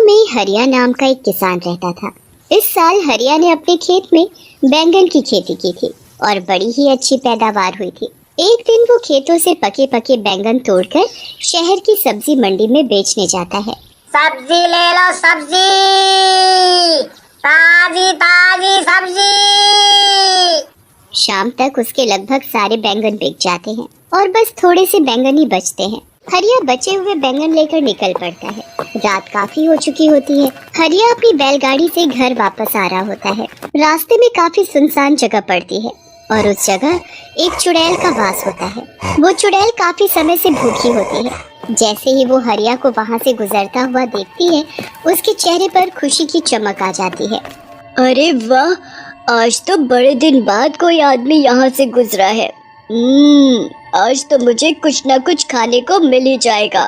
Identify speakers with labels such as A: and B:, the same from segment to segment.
A: में हरिया नाम का एक किसान रहता था। इस साल हरिया ने अपने खेत में बैंगन की खेती की थी और बड़ी ही अच्छी पैदावार हुई थी। एक दिन वो खेतों से पके पके बैंगन तोड़कर शहर की सब्जी मंडी में बेचने जाता है।
B: सब्जी ले लो, सब्जी, ताजी ताजी सब्जी।
A: शाम तक उसके लगभग सारे बैंगन बिक जाते हैं और बस थोड़े से बैंगन ही बचते हैं। हरिया बचे हुए बैंगन लेकर निकल पड़ता है। रात काफी हो चुकी होती है। हरिया अपनी बैलगाड़ी से घर वापस आ रहा होता है। रास्ते में काफी सुनसान जगह पड़ती है और उस जगह एक चुड़ैल का वास होता है। वो चुड़ैल काफी समय से भूखी होती है। जैसे ही वो हरिया को वहाँ से गुजरता हुआ देखती है, उसके चेहरे पर खुशी की चमक आ जाती है।
C: अरे वाह, आज तो बड़े दिन बाद कोई आदमी यहाँ से गुजरा है। आज तो मुझे कुछ न कुछ खाने को मिल ही जाएगा।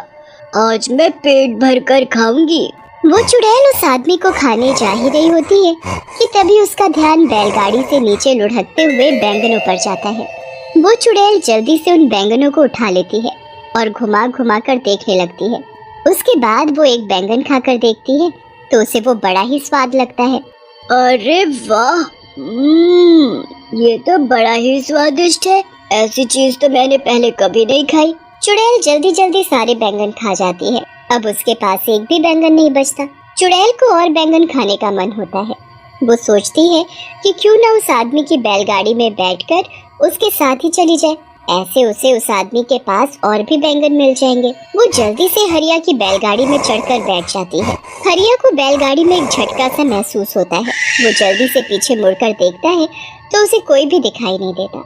C: आज मैं पेट भर कर खाऊंगी।
A: वो चुड़ैल उस आदमी को खाने जा ही रही होती है कि तभी उसका ध्यान बैलगाड़ी से नीचे लुढ़कते हुए बैंगनों पर जाता है। वो चुड़ैल जल्दी से उन बैंगनों को उठा लेती है और घुमा घुमा कर देखने लगती है। उसके बाद वो एक बैंगन खाकर देखती है तो उसे वो बड़ा ही स्वाद लगता है।
C: अरे वाह, ये तो बड़ा ही स्वादिष्ट है। ऐसी चीज तो मैंने पहले कभी नहीं खाई।
A: चुड़ैल जल्दी जल्दी सारे बैंगन खा जाती है। अब उसके पास एक भी बैंगन नहीं बचता। चुड़ैल को और बैंगन खाने का मन होता है। वो सोचती है कि क्यों ना उस आदमी की बैलगाड़ी में बैठकर उसके साथ ही चली जाए। ऐसे उसे उस आदमी के पास और भी बैंगन मिल जाएंगे। वो जल्दी से हरिया की बैलगाड़ी में चढ़कर बैठ जाती है। हरिया को बैलगाड़ी में एक झटका सा महसूस होता है। वो जल्दी से पीछे मुड़कर देखता है तो उसे कोई भी दिखाई नहीं देता।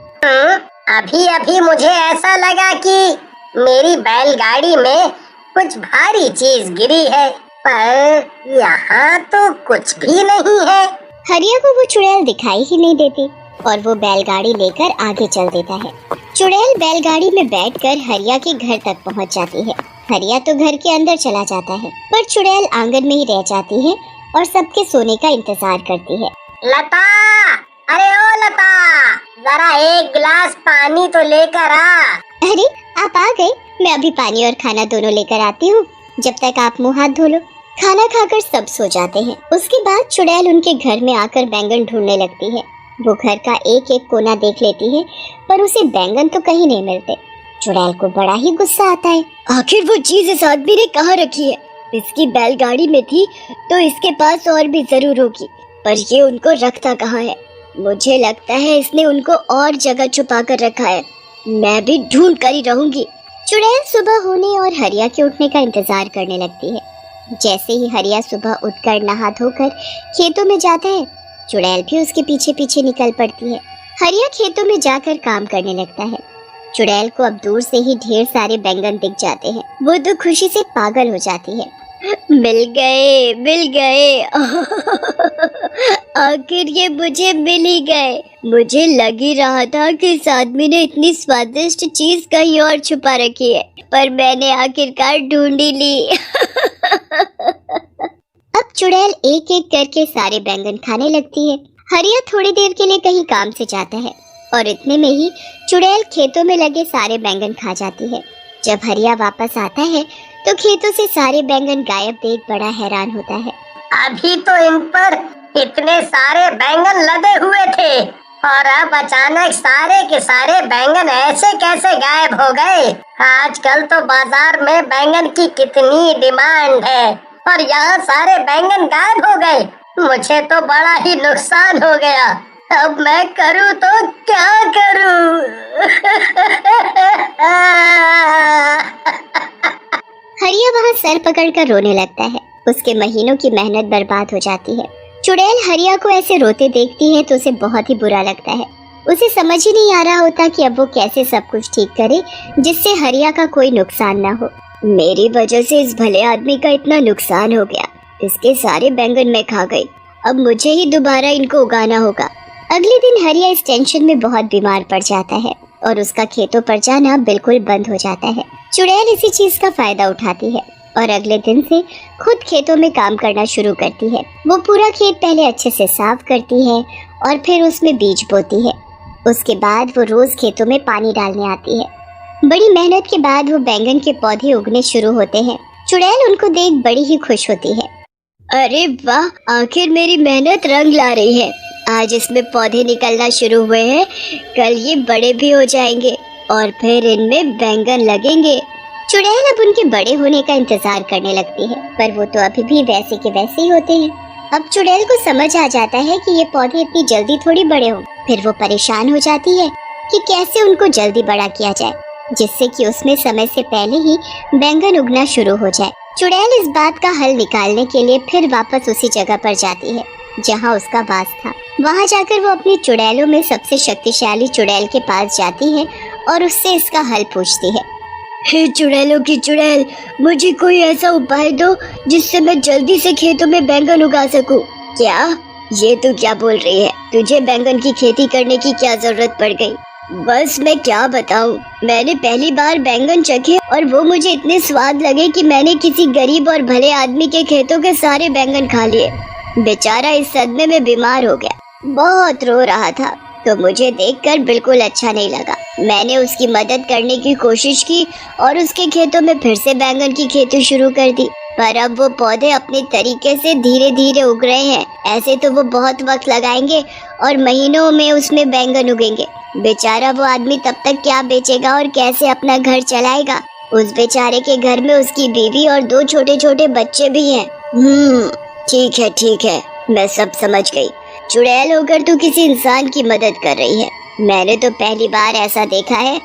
B: अभी अभी मुझे ऐसा लगा कि मेरी बैलगाड़ी में कुछ भारी चीज गिरी है, पर यहाँ तो कुछ भी नहीं है।
A: हरिया को वो चुड़ैल दिखाई ही नहीं देती और वो बैलगाड़ी लेकर आगे चल देता है। चुड़ैल बैलगाड़ी में बैठकर हरिया के घर तक पहुँच जाती है। हरिया तो घर के अंदर चला जाता है, पर चुड़ैल आंगन में ही रह जाती है और सबके सोने का इंतजार करती है।
B: लता, अरे ओ लता, जरा एक गिलास पानी तो लेकर आ।
A: अरे आप आ गए, मैं अभी पानी और खाना दोनों लेकर आती हूँ। जब तक आप मुँह हाथ धो लो। खाना खाकर सब सो जाते हैं। उसके बाद चुड़ैल उनके घर में आकर बैंगन ढूंढने लगती है। वो घर का एक एक कोना देख लेती है, पर उसे बैंगन तो कहीं नहीं मिलते। चुड़ैल को बड़ा ही गुस्सा आता है।
C: आखिर वो चीज इस आदमी ने कहाँ रखी है? इसकी बैलगाड़ी में थी तो इसके पास और भी जरूर होगी, पर ये उनको रखता कहाँ है? मुझे लगता है इसने उनको और जगह छुपा कर रखा है। मैं भी ढूंढ कर ही रहूंगी।
A: चुड़ैल सुबह होने और हरिया के उठने का इंतजार करने लगती है। जैसे ही हरिया सुबह उठकर नहा धोकर खेतों में जाता है, चुड़ैल भी उसके पीछे पीछे निकल पड़ती है। हरिया खेतों में जाकर काम करने लगता है। चुड़ैल को अब दूर से ही ढेर सारे बैंगन दिख जाते हैं। वो तो खुशी से पागल हो जाती है।
C: मिल गए, मिल गए। आखिर ये मुझे मिल ही गए। मुझे लग ही रहा था कि इस आदमी ने इतनी स्वादिष्ट चीज कहीं और छुपा रखी है, पर मैंने आखिरकार ढूंढ ही ली।
A: अब चुड़ैल एक एक करके सारे बैंगन खाने लगती है। हरिया थोड़ी देर के लिए कहीं काम से जाता है और इतने में ही चुड़ैल खेतों में लगे सारे बैंगन खा जाती है। जब हरिया वापस आता है तो खेतों से सारे बैंगन गायब देख बड़ा हैरान होता है।
B: अभी तो इन पर इतने सारे बैंगन लदे हुए थे और अब अचानक सारे के सारे बैंगन ऐसे कैसे गायब हो गए? आजकल तो बाजार में बैंगन की कितनी डिमांड है और यहाँ सारे बैंगन गायब हो गए। मुझे तो बड़ा ही नुकसान हो गया। अब मैं करूँ तो क्या करूँ?
A: हरिया वहाँ सर पकड़कर रोने लगता है। उसके महीनों की मेहनत बर्बाद हो जाती है। चुड़ैल हरिया को ऐसे रोते देखती है तो उसे बहुत ही बुरा लगता है। उसे समझ ही नहीं आ रहा होता कि अब वो कैसे सब कुछ ठीक करे जिससे हरिया का कोई नुकसान ना हो।
C: मेरी वजह से इस भले आदमी का इतना नुकसान हो गया। इसके सारे बैंगन मैं खा गई। अब मुझे ही दोबारा इनको उगाना होगा।
A: अगले दिन हरिया इस टेंशन में बहुत बीमार पड़ जाता है और उसका खेतों पर जाना बिल्कुल बंद हो जाता है। चुड़ैल इसी चीज का फायदा उठाती है और अगले दिन से खुद खेतों में काम करना शुरू करती है। वो पूरा खेत पहले अच्छे से साफ करती है और फिर उसमें बीज बोती है। उसके बाद वो रोज खेतों में पानी डालने आती है। बड़ी मेहनत के बाद वो बैंगन के पौधे उगने शुरू होते हैं। चुड़ैल उनको देख बड़ी ही खुश होती है।
C: अरे वाह, आखिर मेरी मेहनत रंग ला रही है। आज इसमें पौधे निकलना शुरू हुए हैं, कल ये बड़े भी हो जाएंगे और फिर इनमें बैंगन लगेंगे।
A: चुड़ैल अब उनके बड़े होने का इंतजार करने लगती है, पर वो तो अभी भी वैसे के वैसे ही होते हैं। अब चुड़ैल को समझ आ जाता है कि ये पौधे इतनी जल्दी थोड़ी बड़े हों। फिर वो परेशान हो जाती है कि कैसे उनको जल्दी बड़ा किया जाए, जिससे कि उसमें समय से पहले ही बैंगन उगना शुरू हो जाए। चुड़ैल इस बात का हल निकालने के लिए फिर वापस उसी जगह पर जाती है जहाँ उसका वास था। वहाँ जाकर वो अपनी चुड़ैलों में सबसे शक्तिशाली चुड़ैल के पास जाती है और उससे इसका हल पूछती है।
C: हे चुड़ैलों की चुड़ैल, मुझे कोई ऐसा उपाय दो जिससे मैं जल्दी से खेतों में बैंगन उगा सकूं। क्या? ये तू क्या बोल रही है? तुझे बैंगन की खेती करने की क्या जरूरत पड़ गई? बस मैं क्या बताऊं, मैंने पहली बार बैंगन चखे और वो मुझे इतने स्वाद लगे कि मैंने किसी गरीब और भले आदमी के खेतों के सारे बैंगन खा लिए। बेचारा इस सदमे में बीमार हो गया, बहुत रो रहा था, तो मुझे देखकर बिल्कुल अच्छा नहीं लगा। मैंने उसकी मदद करने की कोशिश की और उसके खेतों में फिर से बैंगन की खेती शुरू कर दी, पर अब वो पौधे अपने तरीके से धीरे धीरे उग रहे हैं। ऐसे तो वो बहुत वक्त लगाएंगे और महीनों में उसमें बैंगन उगेंगे। बेचारा वो आदमी तब तक क्या बेचेगा और कैसे अपना घर चलाएगा? उस बेचारे के घर में उसकी बीवी और 2 छोटे छोटे बच्चे भी हैं। ठीक है, मैं सब समझ गई। चुड़ैल होकर तू किसी इंसान की मदद कर रही है। मैंने तो पहली बार ऐसा देखा है,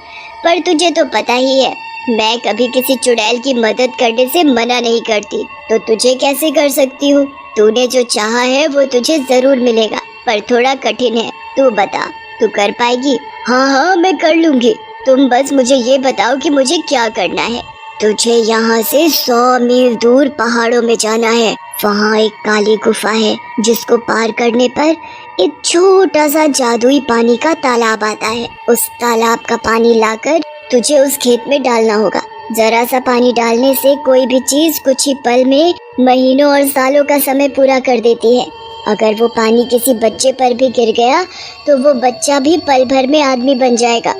C: पर तुझे तो पता ही है मैं कभी किसी चुड़ैल की मदद करने से मना नहीं करती, तो तुझे कैसे कर सकती हूँ? तूने जो चाहा है वो तुझे जरूर मिलेगा, पर थोड़ा कठिन है। तू बता, तू कर पाएगी? हाँ, मैं कर लूंगी। तुम बस मुझे ये बताओ कि मुझे क्या करना है। तुझे यहाँ से 100 मील दूर पहाड़ों में जाना है। वहाँ एक काली गुफा है जिसको पार करने पर एक छोटा सा जादुई पानी का तालाब आता है। उस तालाब का पानी लाकर तुझे उस खेत में डालना होगा। जरा सा पानी डालने से कोई भी चीज कुछ ही पल में महीनों और सालों का समय पूरा कर देती है। अगर वो पानी किसी बच्चे पर भी गिर गया तो वो बच्चा भी पल भर में आदमी बन जाएगा।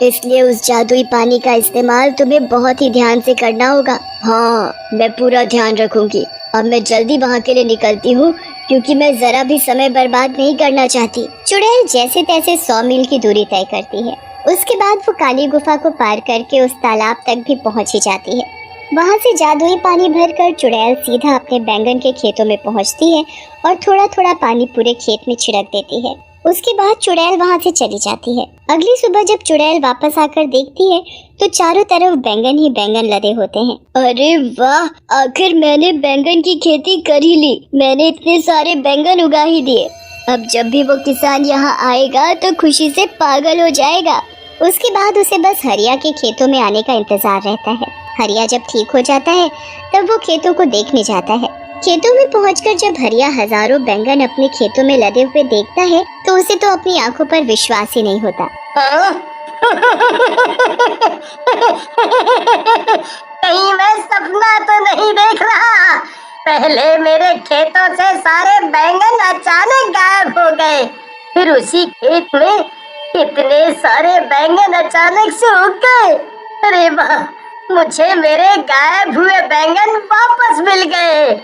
C: इसलिए उस जादुई पानी का इस्तेमाल तुम्हें बहुत ही ध्यान से करना होगा। हाँ, मैं पूरा ध्यान रखूंगी। अब मैं जल्दी वहाँ के लिए निकलती हूँ, क्योंकि मैं जरा भी समय बर्बाद नहीं करना चाहती।
A: चुड़ैल जैसे तैसे 100 मील की दूरी तय करती है। उसके बाद वो काली गुफा को पार करके उस तालाब तक भी पहुँच ही जाती है। वहाँ से जादुई पानी भरकर चुड़ैल सीधा अपने बैंगन के खेतों में पहुँचती है और थोड़ा थोड़ा पानी पूरे खेत में छिड़क देती है। उसके बाद चुड़ैल वहाँ से चली जाती है। अगली सुबह जब चुड़ैल वापस आकर देखती है तो चारों तरफ बैंगन ही बैंगन लदे होते हैं।
C: अरे वाह, आखिर मैंने बैंगन की खेती कर ही ली। मैंने इतने सारे बैंगन उगा ही दिए। अब जब भी वो किसान यहाँ आएगा तो खुशी से पागल हो जाएगा।
A: उसके बाद उसे बस हरिया के खेतों में आने का इंतजार रहता है। हरिया जब ठीक हो जाता है तब वो खेतों को देखने जाता है। खेतों में पहुंचकर जब हरिया हजारों बैंगन अपने खेतों में लदे हुए देखता है तो उसे तो अपनी आंखों पर विश्वास ही नहीं होता।
B: कहीं मैं सपना तो नहीं देख रहा? पहले मेरे खेतों से सारे बैंगन अचानक गायब हो गए, फिर उसी खेत में इतने सारे बैंगन अचानक से उग गए। अरे वाह, मुझे मेरे गायब हुए बैंगन वापस मिल गए।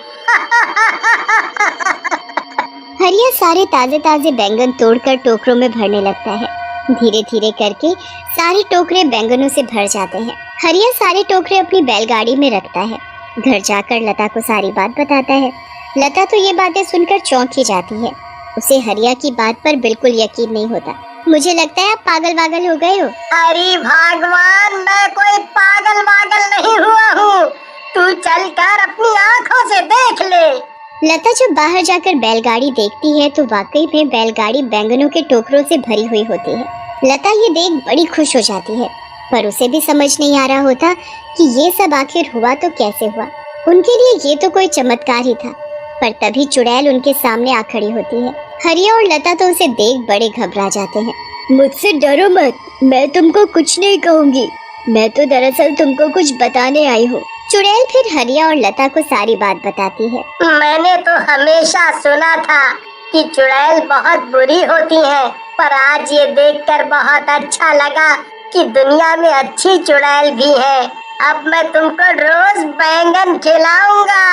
A: हरिया सारे ताजे ताजे बैंगन तोड़कर टोकरों में भरने लगता है। धीरे धीरे करके सारे टोकरे बैंगनों से भर जाते हैं। हरिया सारे टोकरे अपनी बैलगाड़ी में रखता है। घर जाकर लता को सारी बात बताता है। लता तो ये बातें सुनकर चौंक ही जाती है। उसे हरिया की बात पर बिल्कुल यकीन नहीं होता। मुझे लगता है आप पागल वागल हो गए हो।
B: अरे भगवान, मैं कोई पागल वागल नहीं हुआ हूँ। तू चलकर अपनी आँखों से देख ले।
A: लता जब बाहर जाकर बैलगाड़ी देखती है तो वाकई में बैलगाड़ी बैंगनों के टोकरों से भरी हुई होती है। लता ये देख बड़ी खुश हो जाती है, पर उसे भी समझ नहीं आ रहा होता कि ये सब आखिर हुआ तो कैसे हुआ। उनके लिए ये तो कोई चमत्कार ही था। पर तभी चुड़ैल उनके सामने आ खड़ी होती है। हरिया और लता तो उसे देख बड़े घबरा जाते हैं।
C: मुझसे डरो मत, मैं तुमको कुछ नहीं कहूँगी। मैं तो दरअसल तुमको कुछ बताने आई हूँ।
A: चुड़ैल फिर हरिया और लता को सारी बात बताती है।
B: मैंने तो हमेशा सुना था कि चुड़ैल बहुत बुरी होती हैं, पर आज ये देखकर बहुत अच्छा लगा कि दुनिया में अच्छी चुड़ैल भी है। अब मैं तुमको रोज बैंगन खिलाऊंगा।